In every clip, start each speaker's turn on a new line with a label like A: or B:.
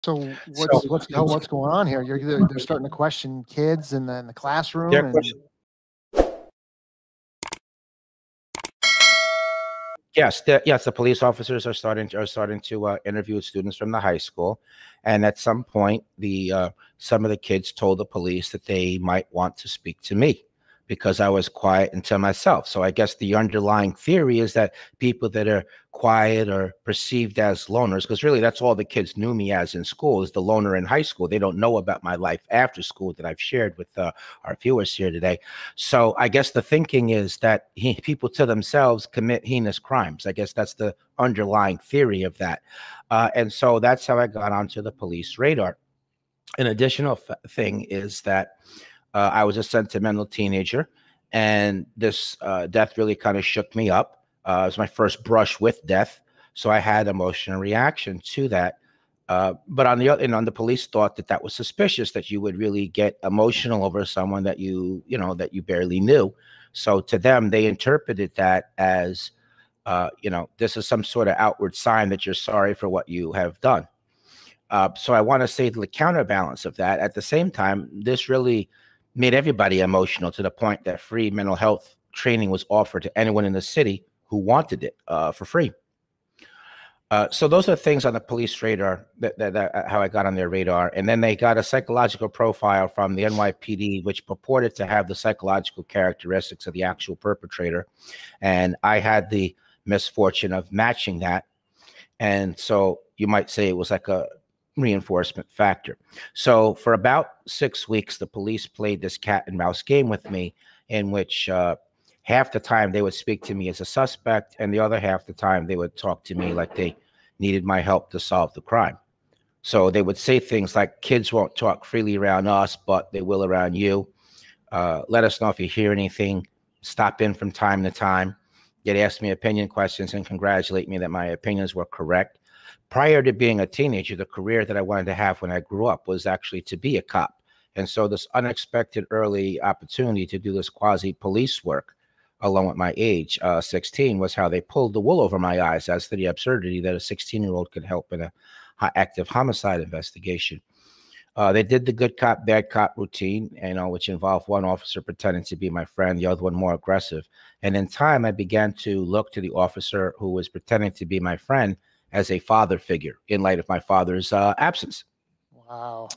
A: So
B: So
A: what's going on here? They're starting to question kids in the classroom,
B: their
A: and
B: question, yes, the police officers are starting to interview students from the high school, and at some point, the some of the kids told the police that they might want to speak to me because I was quiet and to myself. So I guess the underlying theory is that people that are quiet or perceived as loners, because really that's all the kids knew me as in school, is the loner in high school. They don't know about my life after school that I've shared with our viewers here today. So I guess the thinking is that people to themselves commit heinous crimes. I guess that's the underlying theory of that. And so that's how I got onto the police radar. An additional thing is that I was a sentimental teenager, and this death really kind of shook me up. It was my first brush with death, so I had emotional reaction to that. But on the other, the police thought that that was suspicious, that you would really get emotional over someone that that you barely knew. So to them, they interpreted that as, this is some sort of outward sign that you're sorry for what you have done. So I want to say the counterbalance of that. At the same time, this really made everybody emotional to the point that free mental health training was offered to anyone in the city who wanted it for free. So those are things on the police radar that how I got on their radar. And then they got a psychological profile from the NYPD, which purported to have the psychological characteristics of the actual perpetrator. And I had the misfortune of matching that. And so you might say it was like a reinforcement factor. So for about 6 weeks, the police played this cat and mouse game with me, in which half the time they would speak to me as a suspect, and the other half the time they would talk to me like they needed my help to solve the crime. So they would say things like, kids won't talk freely around us, but they will around you. Let us know if you hear anything. Stop in from time to time. They'd ask me opinion questions and congratulate me that my opinions were correct. Prior to being a teenager, the career that I wanted to have when I grew up was actually to be a cop. And so this unexpected early opportunity to do this quasi-police work, along with my age, 16, was how they pulled the wool over my eyes as to the absurdity that a 16-year-old could help in a active homicide investigation. They did the good cop, bad cop routine, which involved one officer pretending to be my friend, the other one more aggressive. And in time, I began to look to the officer who was pretending to be my friend as a father figure in light of my father's absence.
A: Wow.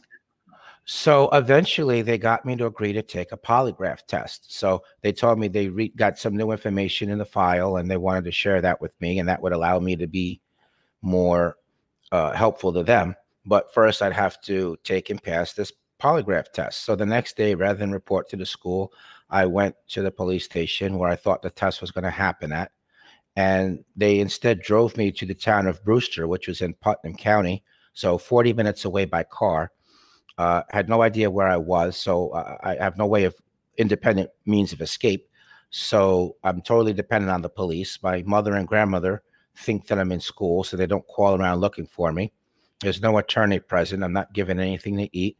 B: So eventually they got me to agree to take a polygraph test. So they told me they got some new information in the file and they wanted to share that with me, and that would allow me to be more helpful to them. But first I'd have to take and pass this polygraph test. So the next day, rather than report to the school, I went to the police station where I thought the test was going to happen at. And they instead drove me to the town of Brewster, which was in Putnam County, so 40 minutes away by car. Had no idea where I was, so I have no way of independent means of escape. So I'm totally dependent on the police. My mother and grandmother think that I'm in school, so they don't call around looking for me. There's no attorney present. I'm not given anything to eat.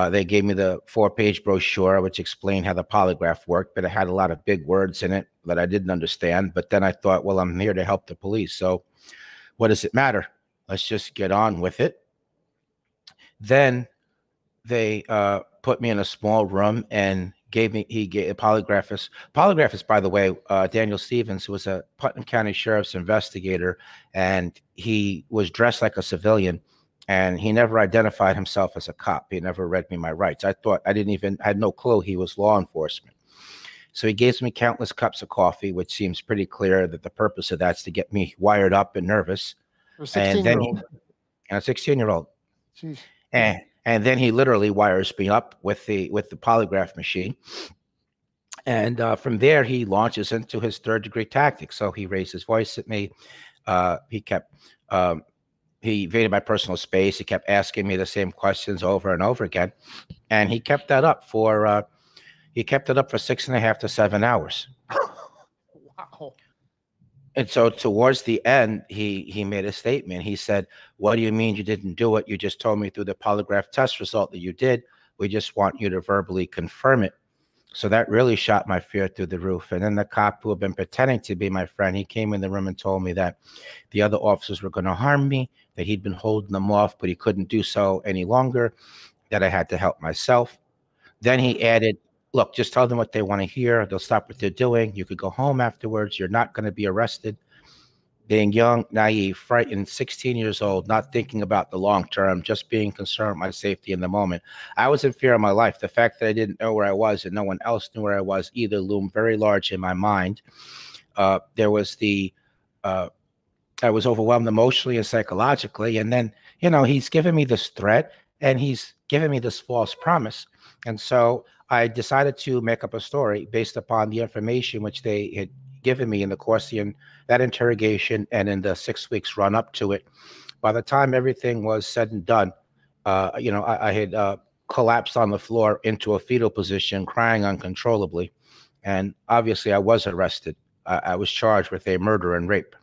B: They gave me the 4-page brochure, which explained how the polygraph worked, but it had a lot of big words in it that I didn't understand. But then I thought, well, I'm here to help the police, so what does it matter? Let's just get on with it. Then they put me in a small room and gave a polygraphist. Polygraphist, by the way, Daniel Stevens, who was a Putnam County Sheriff's investigator, and he was dressed like a civilian. And he never identified himself as a cop. He never read me my rights. I thought had no clue he was law enforcement. So he gave me countless cups of coffee, which seems pretty clear that the purpose of that's to get me wired up and nervous.
A: For a 16-year-old.
B: And a 16-year-old.
A: Jeez.
B: And then he literally wires me up with the polygraph machine. And from there, he launches into his third-degree tactics. So he raised his voice at me. He invaded my personal space. He kept asking me the same questions over and over again, and he kept that up for 6.5 to 7 hours.
A: Wow.
B: And so towards the end, he made a statement. He said, "What do you mean you didn't do it? You just told me through the polygraph test result that you did. We just want you to verbally confirm it." So that really shot my fear through the roof. And then the cop who had been pretending to be my friend, he came in the room and told me that the other officers were going to harm me, that he'd been holding them off, but he couldn't do so any longer, that I had to help myself. Then he added, look, just tell them what they want to hear. They'll stop what they're doing. You could go home afterwards. You're not going to be arrested. Being young, naive, frightened, 16 years old, not thinking about the long term, just being concerned with my safety in the moment. I was in fear of my life. The fact that I didn't know where I was and no one else knew where I was either loomed very large in my mind. There was I was overwhelmed emotionally and psychologically. And then, he's given me this threat and he's given me this false promise. And so I decided to make up a story based upon the information which they had given me in the course of that interrogation and in the 6 weeks run up to it. By the time everything was said and done, I had collapsed on the floor into a fetal position, crying uncontrollably. And obviously I was arrested. I was charged with a murder and rape.